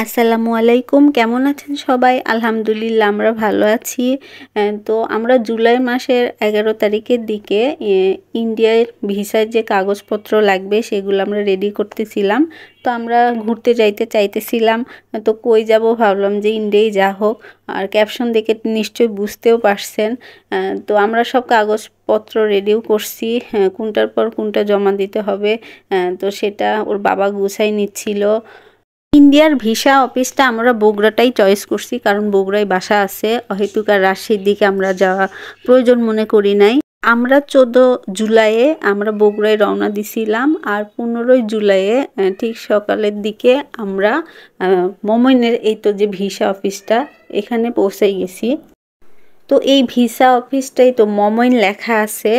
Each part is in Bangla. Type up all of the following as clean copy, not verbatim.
আসসালামু আলাইকুম, কেমন আছেন সবাই? আলহামদুলিল্লাহ আমরা ভালো আছি। তো আমরা জুলাই মাসের 11 তারিখের দিকে ইন্ডিয়ার ভিসার যে কাগজপত্র লাগবে সেগুলো আমরা রেডি করতেছিলাম। তো আমরা ঘুরতে যাইতে চাইতেছিলাম। তো কই যাব ভাবলাম যে ইন্ডিয়ায় যা হোক। আর ক্যাপশন দেখে নিশ্চয়ই বুঝতেও পারছেন। তো আমরা সব কাগজপত্র রেডিও করছি, কোনটার পর কোনটা জমা দিতে হবে। তো সেটা ওর বাবা গুছাই নিচ্ছিল। ইন্ডিয়ার ভিসা অফিসটা আমরা বগুড়াটাই চয়েস করছি, কারণ বগুড়ায় বাসা আছে, অহেতুক আর রাজশাহীর দিকে আমরা যাওয়া প্রয়োজন মনে করি নাই। আমরা 14 জুলাইয়ে আমরা বগুড়ায় রওনা দিছিলাম, আর 15 জুলাইয়ে ঠিক সকালের দিকে আমরা মমইনের এই তো যে ভিসা অফিসটা এখানে পৌঁছে গেছি। তো এই ভিসা অফিসটাই তো মমইন লেখা আছে,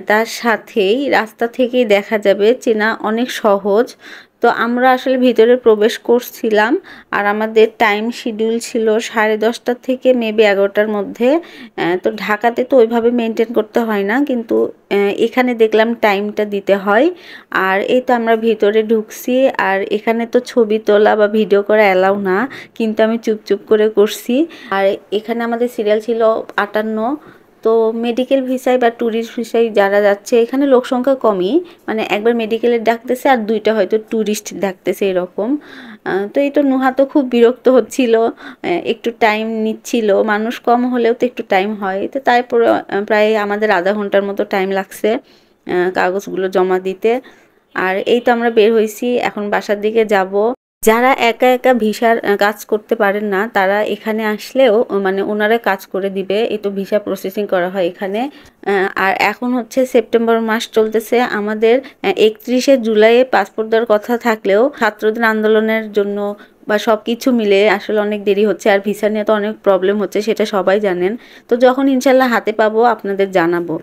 তার সাথেই রাস্তা থেকেই দেখা যাবে, চেনা অনেক সহজ। তো আমরা আসলে ভিতরে প্রবেশ করছিলাম, আর আমাদের টাইম শিডিউল ছিল 10:30 থেকে মেবি 11টার মধ্যে। তো ঢাকাতে তো ওইভাবে মেনটেন করতে হয় না, কিন্তু এখানে দেখলাম টাইমটা দিতে হয়। আর এই তো আমরা ভিতরে ঢুকছি, আর এখানে তো ছবি তোলা বা ভিডিও করা অ্যালাউ না, কিন্তু আমি চুপচুপ করে করছি। আর এখানে আমাদের সিরিয়াল ছিল 58। তো মেডিকেল ভিসায় বা ট্যুরিস্ট ভিসায় যারা যাচ্ছে, এখানে লোক সংখ্যা কমই, মানে একবার মেডিকেলের ডাকতেছে আর 2টা হয়তো ট্যুরিস্ট ডাকতেছে এরকম। তো এই তো নুহা তো খুব বিরক্ত হচ্ছিল, একটু টাইম নিচ্ছিল, মানুষ কম হলেও তো একটু টাইম হয়। তো তারপরে প্রায় আমাদের আধা ঘন্টার মতো টাইম লাগছে কাগজগুলো জমা দিতে। আর এই তো আমরা বের হয়েছি, এখন বাসার দিকে যাব। যারা একা একা ভিসার কাজ করতে পারেন না, তারা এখানে আসলেও মানে ওনারা কাজ করে দিবে। এই তো ভিসা প্রসেসিং করা হয় এখানে। আর এখন হচ্ছে সেপ্টেম্বর মাস চলতেছে, আমাদের 31 জুলাইয়ে পাসপোর্ট দেওয়ার কথা থাকলেও ছাত্রদের আন্দোলনের জন্য বা সব কিছু মিলে আসলে অনেক দেরি হচ্ছে, আর ভিসা নিয়ে তো অনেক প্রবলেম হচ্ছে, সেটা সবাই জানেন। তো যখন ইনশাল্লাহ হাতে পাবো আপনাদের জানাবো।